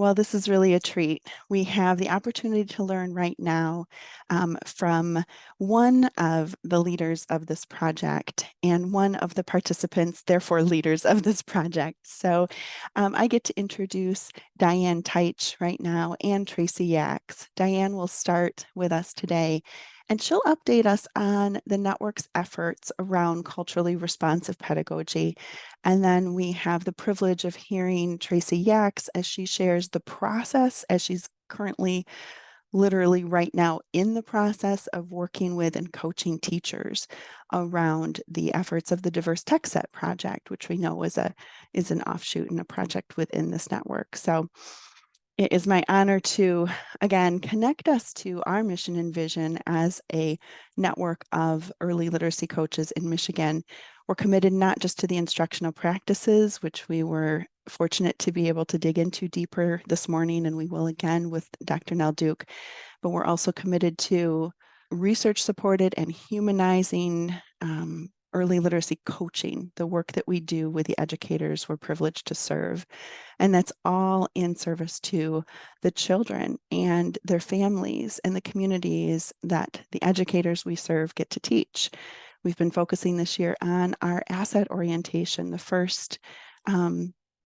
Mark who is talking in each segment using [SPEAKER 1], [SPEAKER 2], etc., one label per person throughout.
[SPEAKER 1] Well, this is really a treat. We have the opportunity to learn right now from one of the leaders of this project and one of the participants, therefore leaders of this project. So I get to introduce Diane Titche right now and Tracy Yaks. Diane will start with us today, and she'll update us on the network's efforts around culturally responsive pedagogy. And then we have the privilege of hearing Tracy Yaks as she shares the process as she's currently literally right now in the process of working with and coaching teachers around the efforts of the Diverse Tech Set project, which we know is an offshoot and a project within this network. So it is my honor to, again, connect us to our mission and vision as a network of early literacy coaches in Michigan. We're committed not just to the instructional practices, which we were fortunate to be able to dig into deeper this morning, and we will again with Dr. Nell Duke, but we're also committed to research-supported and humanizing early literacy coaching, the work that we do with the educators we're privileged to serve. And that's all in service to the children and their families and the communities that the educators we serve get to teach. We've been focusing this year on our asset orientation, the first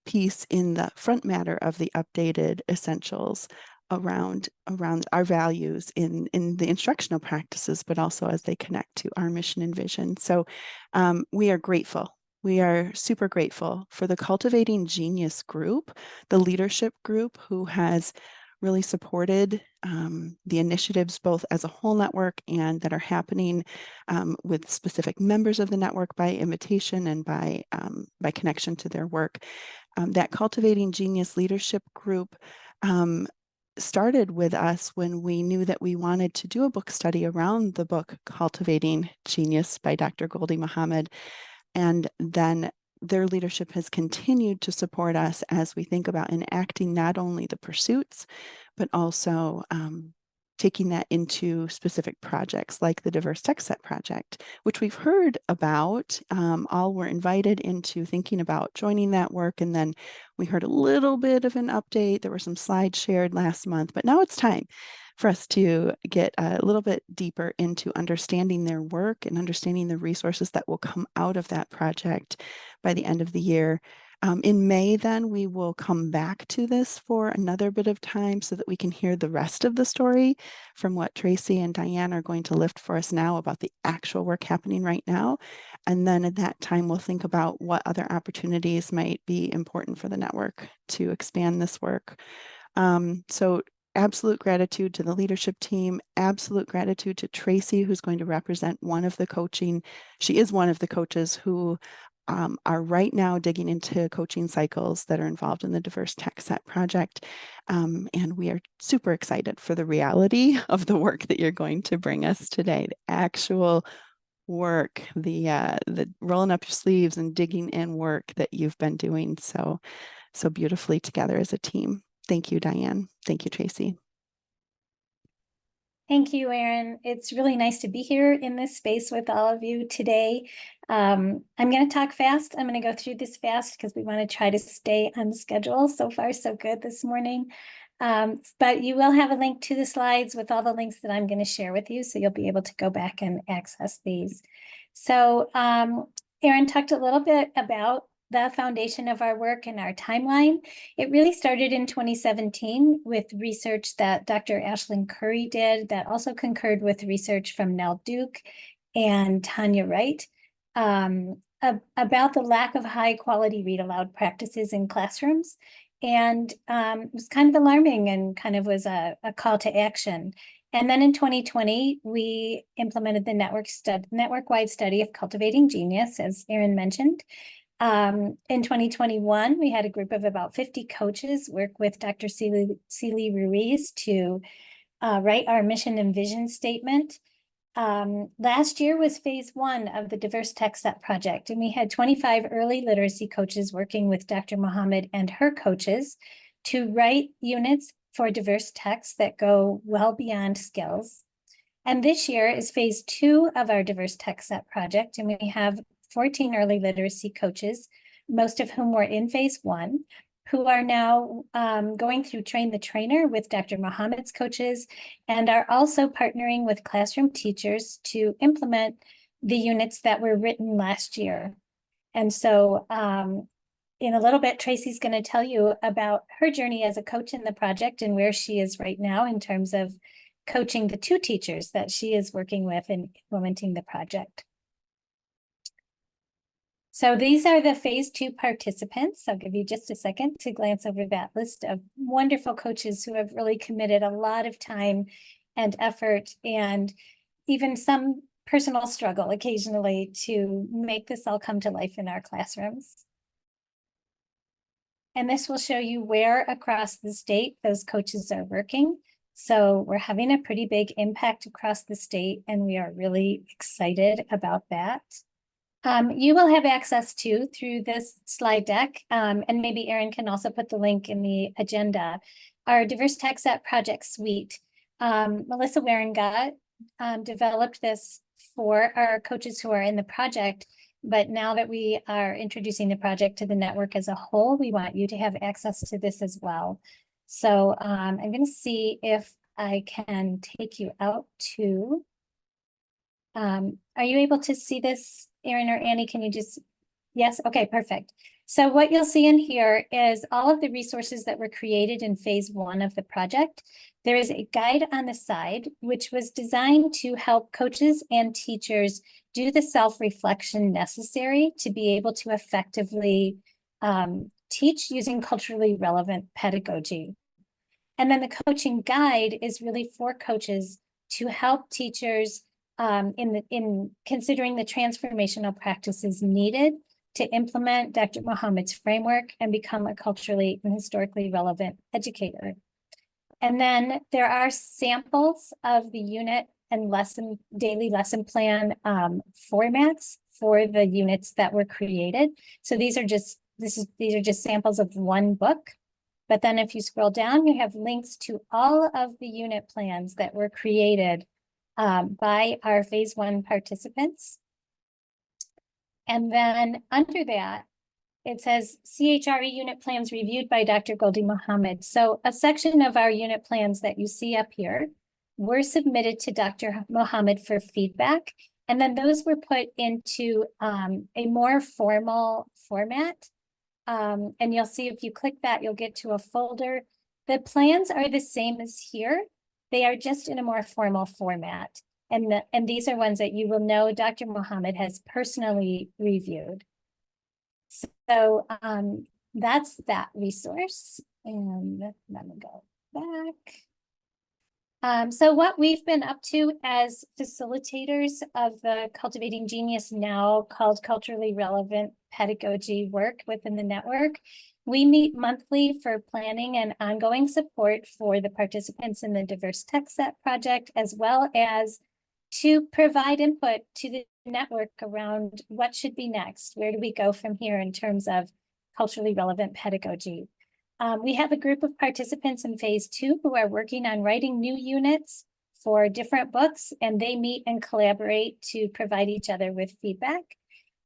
[SPEAKER 1] piece in the front matter of the updated essentials around our values in the instructional practices, but also as they connect to our mission and vision. So we are grateful. We are super grateful for the Cultivating Genius group, the leadership group who has really supported the initiatives both as a whole network and that are happening with specific members of the network by invitation and by connection to their work. That Cultivating Genius leadership group started with us when we knew that we wanted to do a book study around the book Cultivating Genius by Dr. Gholdy Muhammad. And then their leadership has continued to support us as we think about enacting not only the pursuits, but also taking that into specific projects like the Diverse Tech Set project, which we've heard about. All were invited into thinking about joining that work. And then we heard a little bit of an update. There were some slides shared last month, but now it's time for us to get a little bit deeper into understanding their work and understanding the resources that will come out of that project by the end of the year. In May, then, we will come back to this for another bit of time so that we can hear the rest of the story from what Tracy and Diane are going to lift for us now about the actual work happening right now. And then at that time, we'll think about what other opportunities might be important for the network to expand this work. So absolute gratitude to the leadership team, absolute gratitude to Tracy, who's going to represent one of the coaching. She is one of the coaches who are right now digging into coaching cycles that are involved in the Diverse Tech Set project. And we are super excited for the reality of the work that you're going to bring us today, the actual work, the rolling up your sleeves and digging in work that you've been doing so beautifully together as a team. Thank you, Diane. Thank you, Tracy.
[SPEAKER 2] Thank you, Erin. It's really nice to be here in this space with all of you today. I'm going to talk fast. I'm going to go through this fast because we want to try to stay on schedule. So far, so good this morning. But you will have a link to the slides with all the links that I'm going to share with you, so you'll be able to go back and access these. So Erin talked a little bit about the foundation of our work and our timeline. It really started in 2017 with research that Dr. Ashlyn Curry did that also concurred with research from Nell Duke and Tanya Wright about the lack of high quality read aloud practices in classrooms. And it was kind of alarming and kind of was a call to action. And then in 2020, we implemented the network-wide study of Cultivating Genius, as Erin mentioned. In 2021, we had a group of about 50 coaches work with Dr. Celie Ruiz to write our mission and vision statement. Last year was phase 1 of the Diverse Tech Set project, and we had 25 early literacy coaches working with Dr. Muhammad and her coaches to write units for diverse texts that go well beyond skills. And this year is phase 2 of our Diverse Tech Set project, and we have 14 early literacy coaches, most of whom were in phase 1, who are now going through Train the Trainer with Dr. Mohammed's coaches, and are also partnering with classroom teachers to implement the units that were written last year. And so in a little bit, Tracy's going to tell you about her journey as a coach in the project and where she is right now in terms of coaching the 2 teachers that she is working with in implementing the project. So these are the phase 2 participants. I'll give you just a second to glance over that list of wonderful coaches who have really committed a lot of time and effort and even some personal struggle occasionally to make this all come to life in our classrooms. And this will show you where across the state those coaches are working. So we're having a pretty big impact across the state, and we are really excited about that. You will have access to, through this slide deck, and maybe Erin can also put the link in the agenda, our Diverse Tech Set Project Suite. Melissa Waringa developed this for our coaches who are in the project, but now that we are introducing the project to the network as a whole, we want you to have access to this as well. So I'm going to see if I can take you out to, are you able to see this, Erin or Annie? Can you just, yes, okay, perfect. So what you'll see in here is all of the resources that were created in phase 1 of the project. There is a guide on the side, which was designed to help coaches and teachers do the self-reflection necessary to be able to effectively teach using culturally relevant pedagogy. And then the coaching guide is really for coaches to help teachers in considering the transformational practices needed to implement Dr. Mohammed's framework and become a culturally and historically relevant educator. And then there are samples of the unit and daily lesson plan formats for the units that were created. So these are just samples of one book. But then if you scroll down, you have links to all of the unit plans that were created by our phase 1 participants. And then under that, it says CHRE unit plans reviewed by Dr. Goldie Mohammed. So a section of our unit plans that you see up here were submitted to Dr. Mohammed for feedback. And then those were put into a more formal format. And you'll see if you click that, you'll get to a folder. The plans are the same as here. They are just in a more formal format. And these are ones that you will know Dr. Mohammed has personally reviewed. So that's that resource. And let me go back. So what we've been up to as facilitators of the Cultivating Genius now called Culturally Relevant Pedagogy work within the network, we meet monthly for planning and ongoing support for the participants in the Diverse Tech Set project, as well as to provide input to the network around what should be next. Where do we go from here in terms of culturally relevant pedagogy? We have a group of participants in phase 2 who are working on writing new units for different books, and they meet and collaborate to provide each other with feedback.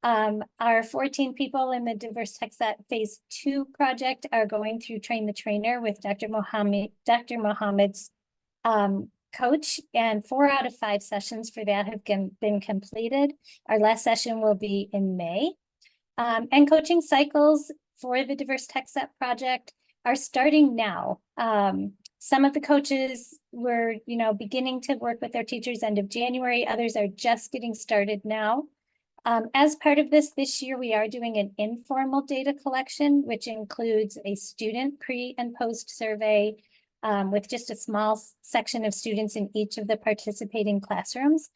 [SPEAKER 2] Our 14 people in the Diverse Tech Set phase 2 project are going through Train the Trainer with Dr. Mohammed's coach, and 4 out of 5 sessions for that have been completed. Our last session will be in May. And coaching cycles for the Diverse Tech Set project are starting now. Some of the coaches were, beginning to work with their teachers end of January. Others are just getting started now. As part of this year, we are doing an informal data collection, which includes a student pre and post survey with just a small section of students in each of the participating classrooms,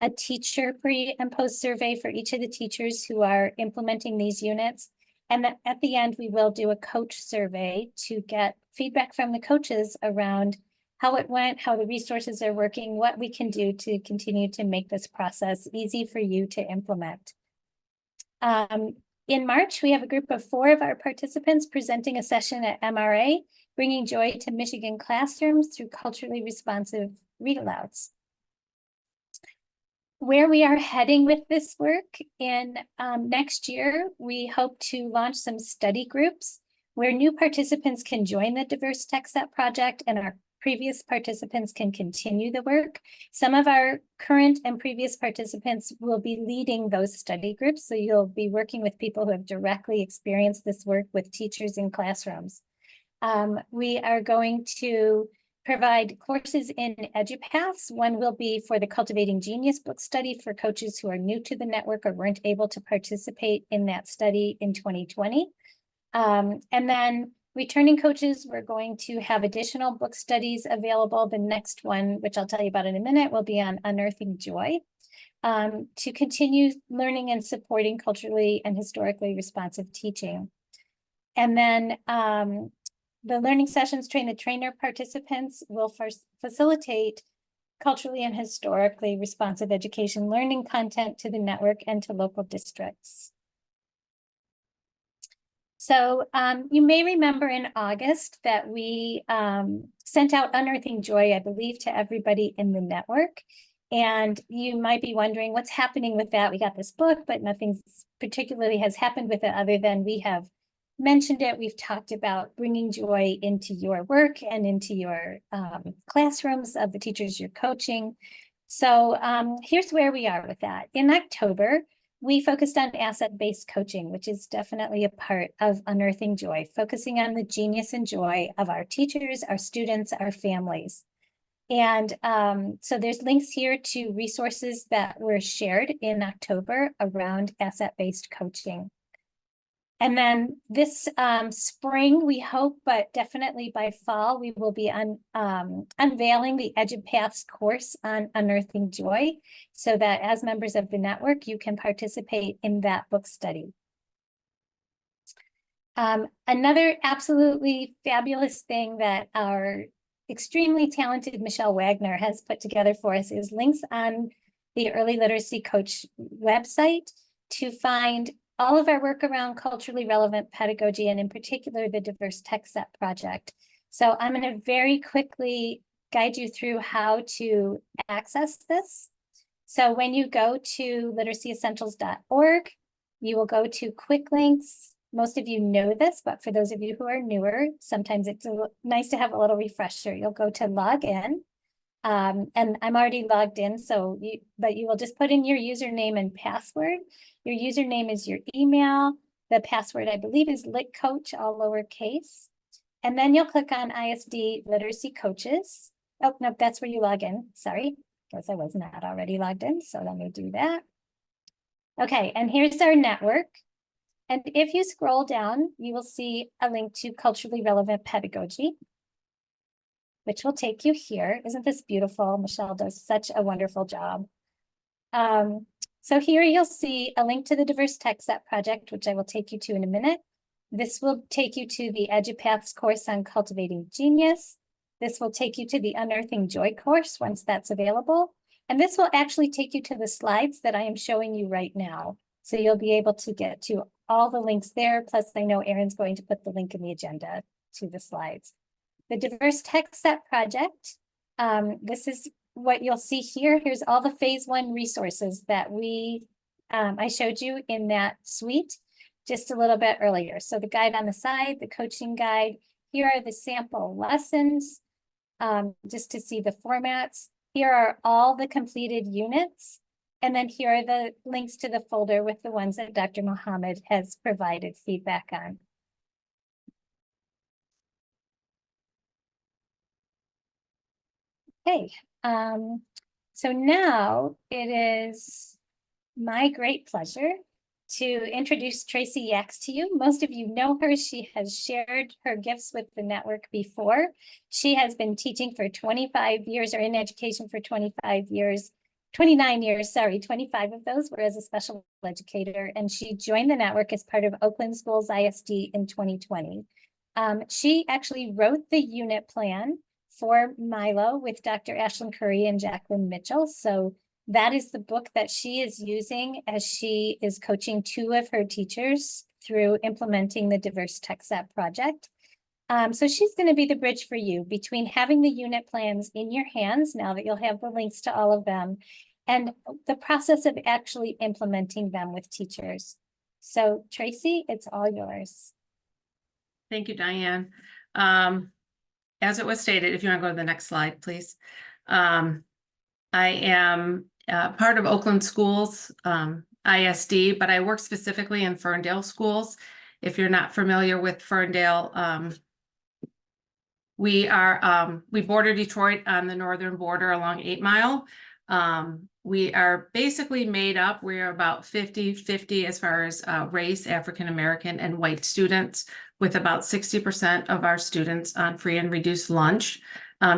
[SPEAKER 2] a teacher pre and post survey for each of the teachers who are implementing these units. And at the end, we will do a coach survey to get feedback from the coaches around how it went, how the resources are working, what we can do to continue to make this process easy for you to implement. In March, we have a group of 4 of our participants presenting a session at MRA, bringing joy to Michigan classrooms through culturally responsive read-alouds. Where we are heading with this work in next year, we hope to launch some study groups where new participants can join the Diverse Tech Set project and our previous participants can continue the work. Some of our current and previous participants will be leading those study groups. So you'll be working with people who have directly experienced this work with teachers in classrooms. We are going to provide courses in EduPaths. One will be for the Cultivating Genius book study for coaches who are new to the network or weren't able to participate in that study in 2020. And then returning coaches, we're going to have additional book studies available. The next one, which I'll tell you about in a minute, will be on Unearthing Joy, to continue learning and supporting culturally and historically responsive teaching. And then the learning sessions train the trainer participants will first facilitate culturally and historically responsive education learning content to the network and to local districts. So you may remember in August that we sent out Unearthing Joy, I believe, to everybody in the network. And you might be wondering what's happening with that. We got this book, but nothing particularly has happened with it other than we have mentioned it. We've talked about bringing joy into your work and into your classrooms of the teachers you're coaching. So here's where we are with that. In October, we focused on asset-based coaching, which is definitely a part of Unearthing Joy, focusing on the genius and joy of our teachers, our students, our families. And so there's links here to resources that were shared in October around asset-based coaching. And then this spring, we hope, but definitely by fall, we will be unveiling the EduPaths course on Unearthing Joy, so that as members of the network, you can participate in that book study. Another absolutely fabulous thing that our extremely talented Michelle Wagner has put together for us is links on the Early Literacy Coach website to find all of our work around culturally relevant pedagogy, and in particular, the Diverse Tech Set project. So I'm going to very quickly guide you through how to access this. So when you go to literacyessentials.org, you will go to quick links. Most of you know this, but for those of you who are newer, sometimes it's nice to have a little refresher. You'll go to log in. And I'm already logged in, but you will just put in your username and password. Your username is your email. The password, I believe, is litcoach, all lowercase. And then you'll click on ISD Literacy Coaches. Oh, no, that's where you log in. Sorry, because I was not already logged in. So let me do that. Okay, and here's our network. And if you scroll down, you will see a link to culturally relevant pedagogy, which will take you here. Isn't this beautiful? Michelle does such a wonderful job. So here you'll see a link to the Diverse Tech Set project, which I will take you to in a minute. This will take you to the EduPaths course on Cultivating Genius. This will take you to the Unearthing Joy course once that's available. And this will actually take you to the slides that I am showing you right now. So you'll be able to get to all the links there. Plus, I know Erin's going to put the link in the agenda to the slides. The Diverse Tech Set project, this is what you'll see here. Here's all the phase 1 resources that I showed you in that suite just a little bit earlier. So the guide on the side, the coaching guide, here are the sample lessons, just to see the formats. Here are all the completed units. And then here are the links to the folder with the ones that Dr. Mohammed has provided feedback on. Okay, so now it is my great pleasure to introduce Tracy Yaks to you. Most of you know her. She has shared her gifts with the network before. She has been teaching for 25 years, or in education for 25 years, 29 years, sorry, 25 of those were as a special educator, and she joined the network as part of Oakland Schools ISD in 2020. She actually wrote the unit plan for Milo with Dr. Ashlyn Curry and Jacqueline Mitchell. So that is the book that she is using as she is coaching 2 of her teachers through implementing the Diverse Tech Set project. So she's going to be the bridge for you between having the unit plans in your hands, now that you'll have the links to all of them, and the process of actually implementing them with teachers. So Tracy, it's all yours.
[SPEAKER 3] Thank you, Diane. As it was stated, if you want to go to the next slide, please. I am part of Oakland Schools, ISD, but I work specifically in Ferndale schools. If you're not familiar with Ferndale, we border Detroit on the northern border along 8 Mile. We are basically made up, we are about 50-50 as far as race, African American and white students, with about 60% of our students on free and reduced lunch.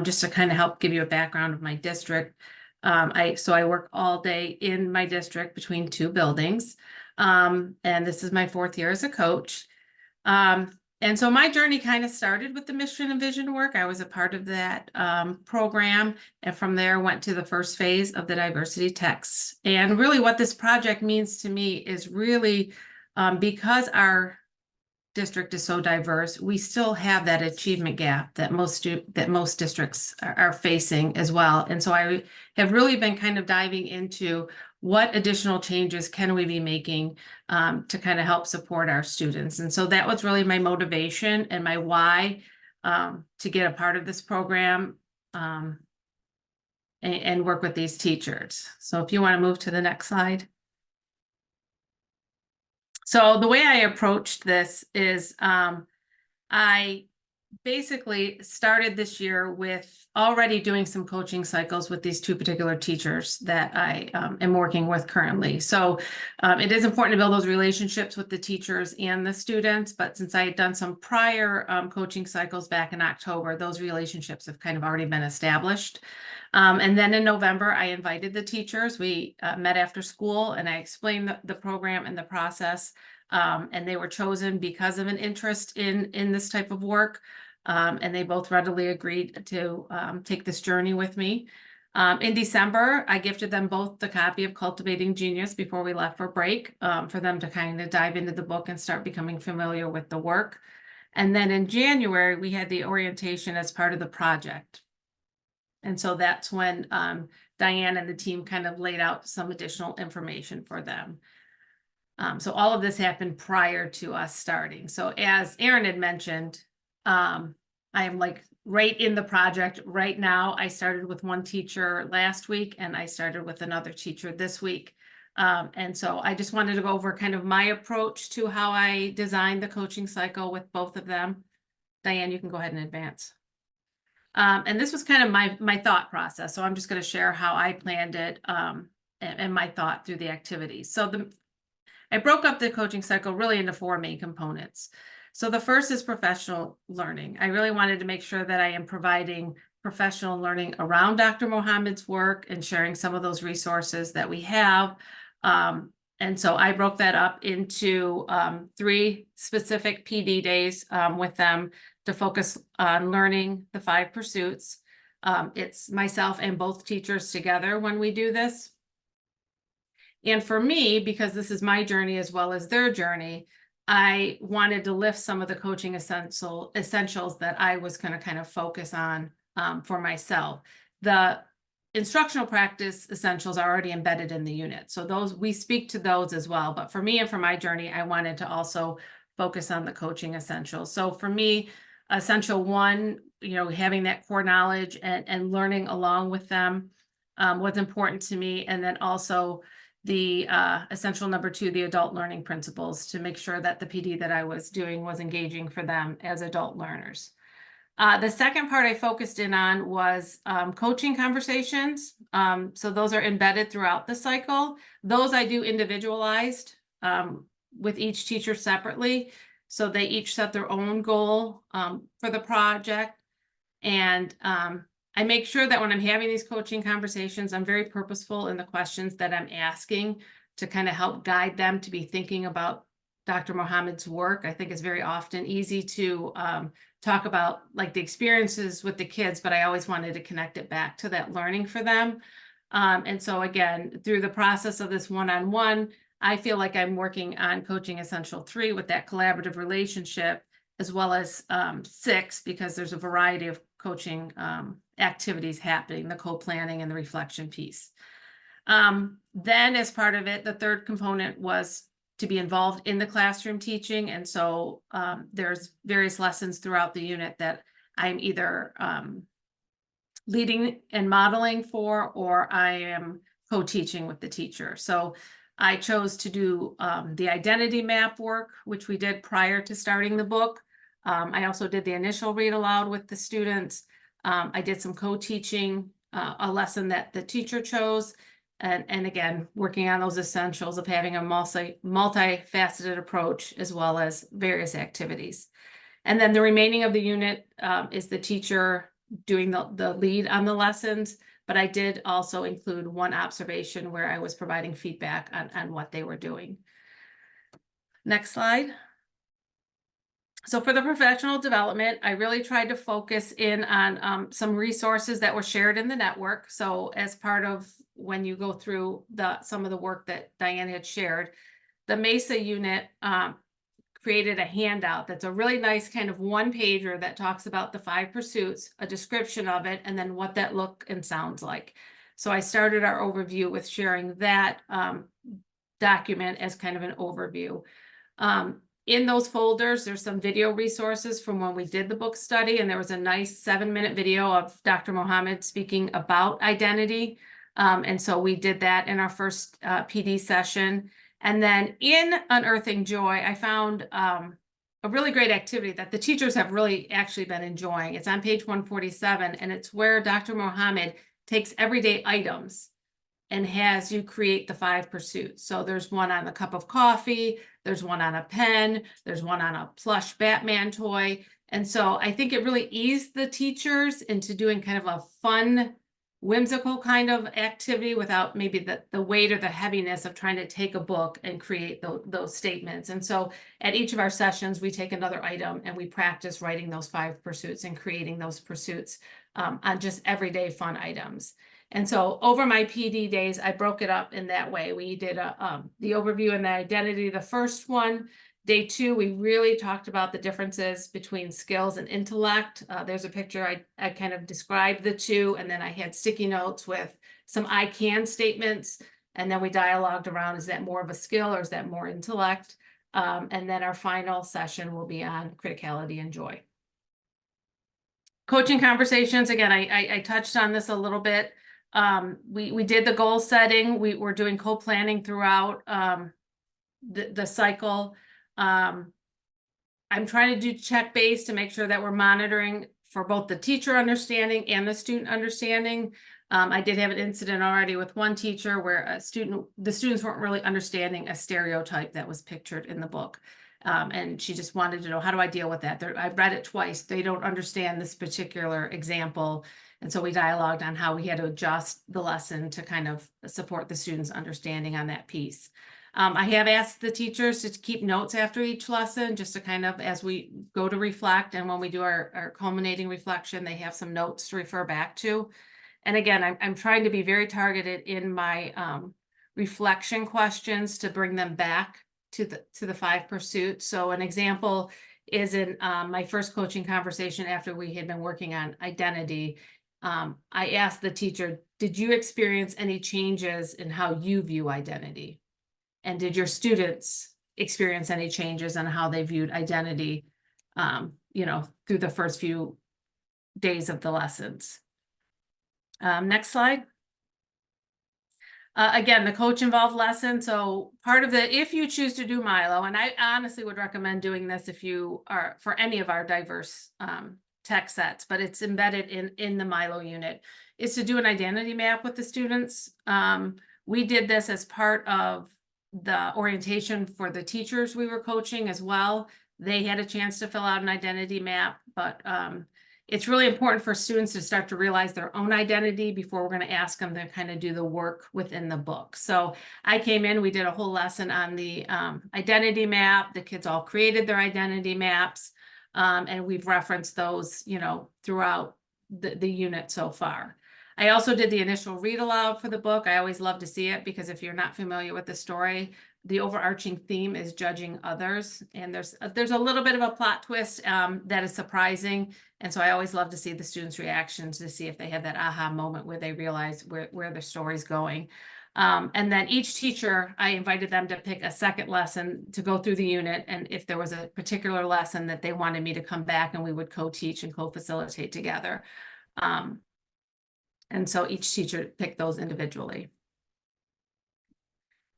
[SPEAKER 3] Just to kind of help give you a background of my district. So I work all day in my district between 2 buildings. And this is my 4th year as a coach. And so my journey kind of started with the mission and vision work. I was a part of that program, and from there went to the first phase of the diversity text. And really what this project means to me is really because our district is so diverse, we still have that achievement gap that most districts are facing as well. And so I have really been kind of diving into what additional changes can we be making to kind of help support our students. And so that was really my motivation and my why to get a part of this program and work with these teachers. So if you want to move to the next slide. So the way I approached this is I basically started this year with already doing some coaching cycles with these 2 particular teachers that I am working with currently. So it is important to build those relationships with the teachers and the students, but since I had done some prior coaching cycles back in October, those relationships have kind of already been established. And then in November, I invited the teachers. We met after school and I explained the program and the process. And they were chosen because of an interest in this type of work. And they both readily agreed to take this journey with me. In December, I gifted them both the copy of Cultivating Genius before we left for break for them to kind of dive into the book and start becoming familiar with the work. And then in January, we had the orientation as part of the project. And so that's when Diane and the team kind of laid out some additional information for them. So all of this happened prior to us starting. So as Erin had mentioned, I am like right in the project right now. I started with 1 teacher last week and I started with another teacher this week. And so I just wanted to go over kind of my approach to how I designed the coaching cycle with both of them. Diane, you can go ahead and advance. And this was kind of my thought process. So I'm just going to share how I planned it and my thought through the activities. So I broke up the coaching cycle really into 4 main components. So the first is professional learning. I really wanted to make sure that I am providing professional learning around Dr. Mohammed's work and sharing some of those resources that we have. And so I broke that up into 3 specific PD days with them to focus on learning the 5 pursuits. It's myself and both teachers together when we do this. And for me, because this is my journey as well as their journey, I wanted to lift some of the coaching essentials that I was going to kind of focus on for myself. The instructional practice essentials are already embedded in the unit. So those, we speak to those as well. But for me and for my journey, I wanted to also focus on the coaching essentials. So for me, essential 1, having that core knowledge and learning along with them was important to me. And then also the essential number 2, the adult learning principles, to make sure that the PD that I was doing was engaging for them as adult learners. The second part I focused in on was coaching conversations. So those are embedded throughout the cycle. Those I do individualized with each teacher separately. So they each set their own goal for the project. And I make sure that when I'm having these coaching conversations, I'm very purposeful in the questions that I'm asking to kind of help guide them to be thinking about Dr. Mohammed's work. I think it's very often easy to talk about like the experiences with the kids, but I always wanted to connect it back to that learning for them. And so again, through the process of this one-on-one, I feel like I'm working on coaching essential 3 with that collaborative relationship, as well as 6, because there's a variety of coaching activities happening, the co-planning and the reflection piece. Then as part of it, the third component was to be involved in the classroom teaching. And so there's various lessons throughout the unit that I'm either leading and modeling for, or I am co-teaching with the teacher. So I chose to do the identity map work, which we did prior to starting the book. I also did the initial read aloud with the students. I did some co-teaching, a lesson that the teacher chose. And again, working on those essentials of having a multifaceted approach, as well as various activities. And then the remaining of the unit is the teacher doing the lead on the lessons, but I did also include one observation where I was providing feedback on what they were doing. Next slide. So for the professional development, I really tried to focus in on some resources that were shared in the network. So as part of when you go through some of the work that Diane had shared, the MESA unit created a handout that's a really nice kind of one-pager that talks about the 5 pursuits, a description of it, and then what that look and sounds like. So I started our overview with sharing that document as kind of an overview. In those folders, there's some video resources from when we did the book study, and there was a nice 7-minute video of Dr. Mohammed speaking about identity. And so we did that in our first PD session. And then in Unearthing Joy, I found a really great activity that the teachers have really actually been enjoying. It's on page 147, and it's where Dr. Mohammed takes everyday items and has you create the 5 pursuits. So there's one on a cup of coffee, there's one on a pen, there's one on a plush Batman toy. And so I think it really eased the teachers into doing kind of a fun, whimsical kind of activity without maybe the weight or the heaviness of trying to take a book and create those statements. And so at each of our sessions, we take another item and we practice writing those 5 pursuits and creating those pursuits on just everyday fun items. And so over my PD days, I broke it up in that way. We did the overview and the identity, the first one. Day 2, we really talked about the differences between skills and intellect. There's a picture, I kind of described the two, and then I had sticky notes with some I can statements. And then we dialogued around, is that more of a skill or is that more intellect? And then our final session will be on criticality and joy. Coaching conversations, again, I touched on this a little bit. We did the goal setting. We were doing co-planning throughout the cycle. I'm trying to do check-based to make sure that we're monitoring for both the teacher understanding and the student understanding. I did have an incident already with one teacher where the students weren't really understanding a stereotype that was pictured in the book. And she just wanted to know, how do I deal with that? I read it twice. They don't understand this particular example. And so we dialogued on how we had to adjust the lesson to kind of support the students' understanding on that piece. I have asked the teachers to keep notes after each lesson, just to kind of, as we go to reflect, and when we do our culminating reflection, they have some notes to refer back to. And again, I'm trying to be very targeted in my reflection questions to bring them back to the 5 pursuits. So an example is in my first coaching conversation after we had been working on identity. I asked the teacher, did you experience any changes in how you view identity? And did your students experience any changes on how they viewed identity, through the first few days of the lessons? Next slide. Again, the coach involved lesson. So part of if you choose to do Milo, and I honestly would recommend doing this if you are for any of our diverse tech sets, but it's embedded in the Milo unit, is to do an identity map with the students. We did this as part of the orientation for the teachers we were coaching as well. They had a chance to fill out an identity map, but it's really important for students to start to realize their own identity before we're going to ask them to kind of do the work within the book. So I came in, we did a whole lesson on the identity map. The kids all created their identity maps, and we've referenced those, throughout the unit so far. I also did the initial read aloud for the book. I always love to see it because if you're not familiar with the story, the overarching theme is judging others. And there's a little bit of a plot twist that is surprising. And so I always love to see the students' reactions to see if they have that aha moment where they realize where the story's going. And then each teacher, I invited them to pick a second lesson to go through the unit. And if there was a particular lesson that they wanted me to come back, and we would co-teach and co-facilitate together. And so each teacher picked those individually.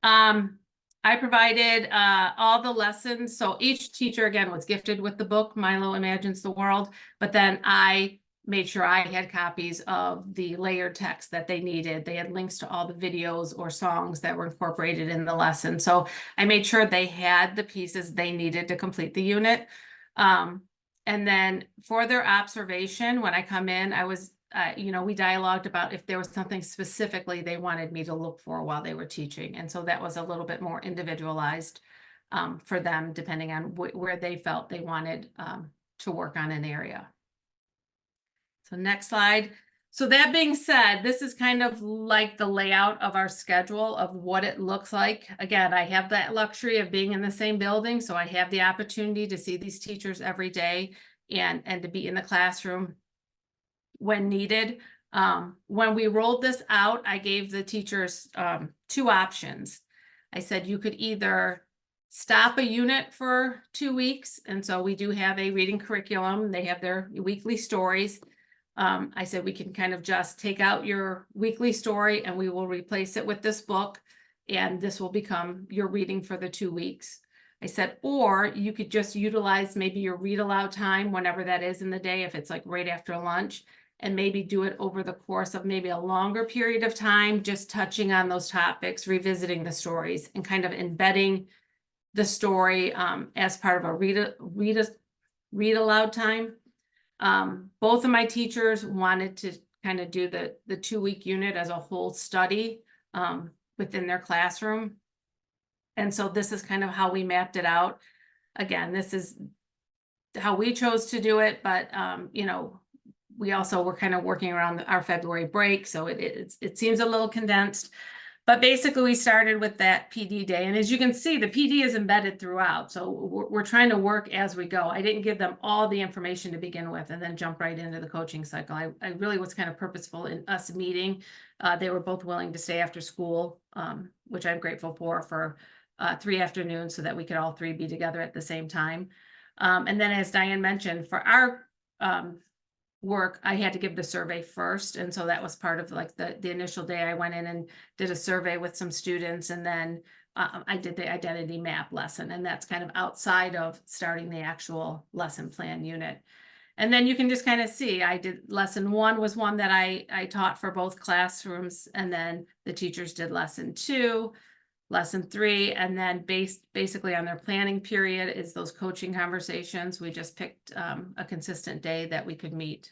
[SPEAKER 3] I provided all the lessons. So each teacher, again, was gifted with the book, Milo Imagines the World, but then I made sure I had copies of the layered text that they needed. They had links to all the videos or songs that were incorporated in the lesson. So I made sure they had the pieces they needed to complete the unit. And then for their observation, when I come in, I was, you know, we dialogued about if there was something specifically they wanted me to look for while they were teaching. And so that was a little bit more individualized for them, depending on where they felt they wanted to work on an area. So next slide. So that being said, this is kind of like the layout of our schedule of what it looks like. Again, I have that luxury of being in the same building, so I have the opportunity to see these teachers every day and to be in the classroom when needed. When we rolled this out, I gave the teachers 2 options. I said you could either stop a unit for 2 weeks, and so we do have a reading curriculum. They have their weekly stories. I said we can kind of just take out your weekly story and we will replace it with this book, and this will become your reading for the 2 weeks. I said, or you could just utilize maybe your read aloud time, whenever that is in the day, if it's like right after lunch, and maybe do it over the course of maybe a longer period of time, just touching on those topics, revisiting the stories, and kind of embedding the story as part of a read aloud time. Both of my teachers wanted to kind of do the 2-week unit as a whole study within their classroom. And so this is kind of how we mapped it out. Again, this is how we chose to do it, but you know, we also were kind of working around our February break, so it seems a little condensed. But basically, we started with that PD day. And as you can see, the PD is embedded throughout. So we're trying to work as we go. I didn't give them all the information to begin with and then jump right into the coaching cycle. I really was kind of purposeful in us meeting. They were both willing to stay after school, which I'm grateful for 3 afternoons so that we could all 3 be together at the same time. And then as Diane mentioned, for our work, I had to give the survey first. And so that was part of like the initial day. I went in and did a survey with some students, and then I did the identity map lesson, and that's kind of outside of starting the actual lesson plan unit. And then you can just kind of see, I did lesson 1 was one that I taught for both classrooms, and then the teachers did lesson 2, lesson 3, and then basically on their planning period is those coaching conversations. We just picked a consistent day that we could meet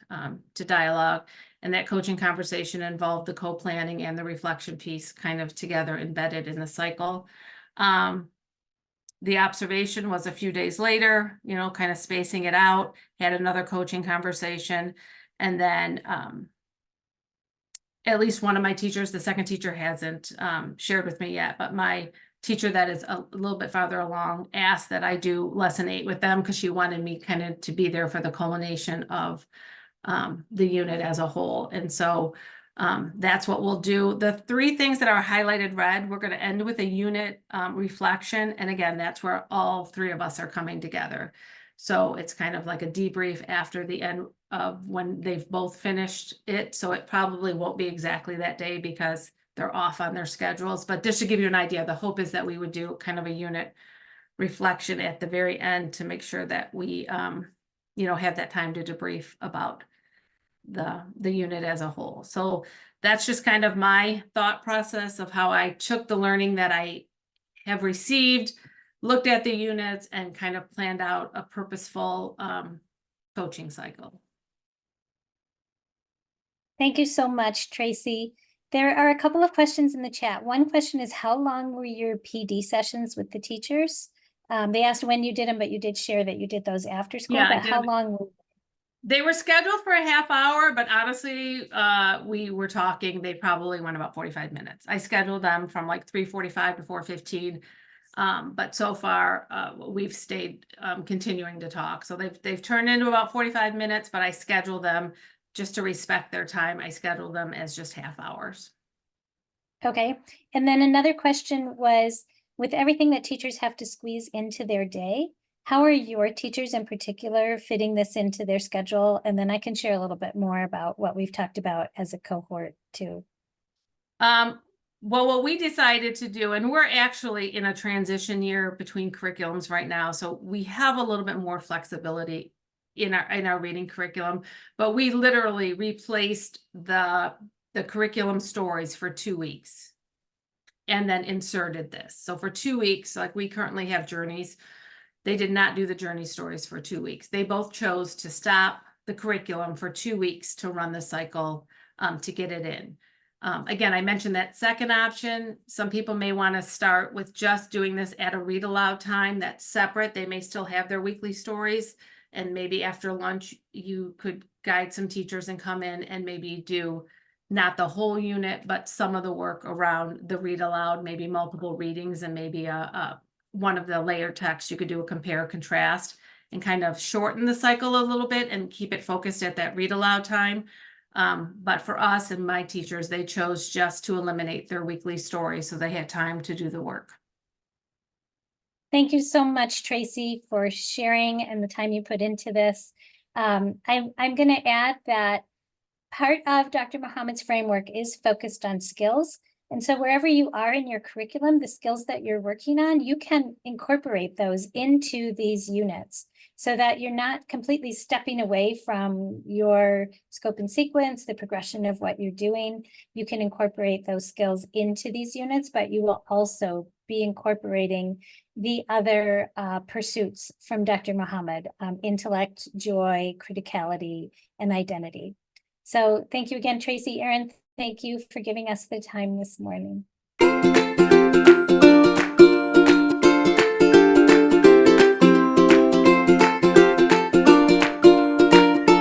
[SPEAKER 3] to dialogue, and that coaching conversation involved the co-planning and the reflection piece kind of together embedded in the cycle. The observation was a few days later, you know, kind of spacing it out, had another coaching conversation, and then at least one of my teachers, the second teacher hasn't shared with me yet, but my teacher that is a little bit farther along asked that I do lesson 8 with them, because she wanted me kind of to be there for the culmination of the unit as a whole. And so that's what we'll do. The 3 things that are highlighted red, we're going to end with a unit reflection. And again, that's where all 3 of us are coming together. So it's kind of like a debrief after the end of when they've both finished it. So it probably won't be exactly that day because they're off on their schedules. But just to give you an idea, the hope is that we would do kind of a unit reflection at the very end to make sure that we, you know, have that time to debrief about the unit as a whole. So that's just kind of my thought process of how I took the learning that I have received, looked at the units, and kind of planned out a purposeful coaching cycle.
[SPEAKER 2] Thank you so much, Tracy. There are a couple of questions in the chat. One question is, how long were your PD sessions with the teachers? They asked when you did them, but you did share that you did those after school,
[SPEAKER 3] Yeah,
[SPEAKER 2] but how long were
[SPEAKER 3] they were scheduled for a half hour, but honestly, we were talking, they probably went about 45 minutes. I scheduled them from like 3:45 to 4:15. But so far, we've stayed continuing to talk. So they've turned into about 45 minutes, but I schedule them just to respect their time. I schedule them as just half hours.
[SPEAKER 2] Okay, and then another question was, with everything that teachers have to squeeze into their day, how are your teachers in particular fitting this into their schedule? And then I can share a little bit more about what we've talked about as a cohort too.
[SPEAKER 3] Well, what we decided to do, and we're actually in a transition year between curriculums right now, so we have a little bit more flexibility in our reading curriculum, but we literally replaced the curriculum stories for 2 weeks and then inserted this. So for 2 weeks, like we currently have journeys, they did not do the journey stories for 2 weeks. They both chose to stop the curriculum for 2 weeks to run the cycle to get it in. Again, I mentioned that second option. Some people may want to start with just doing this at a read aloud time that's separate. They may still have their weekly stories, and maybe after lunch, you could guide some teachers and come in and maybe do not the whole unit, but some of the work around the read aloud, maybe multiple readings and maybe one of the layer text. You could do a compare contrast and kind of shorten the cycle a little bit and keep it focused at that read aloud time. But for us and my teachers, they chose just to eliminate their weekly story so they had time to do the work.
[SPEAKER 2] Thank you so much, Tracy, for sharing and the time you put into this. I'm going to add that part of Dr. Muhammad's framework is focused on skills. And so wherever you are in your curriculum, the skills that you're working on, you can incorporate those into these units so that you're not completely stepping away from your scope and sequence, the progression of what you're doing. You can incorporate those skills into these units, but you will also be incorporating the other pursuits from Dr. Muhammad, intellect, joy, criticality, and identity. So thank you again, Tracy. Erin, thank you for giving us the time this morning.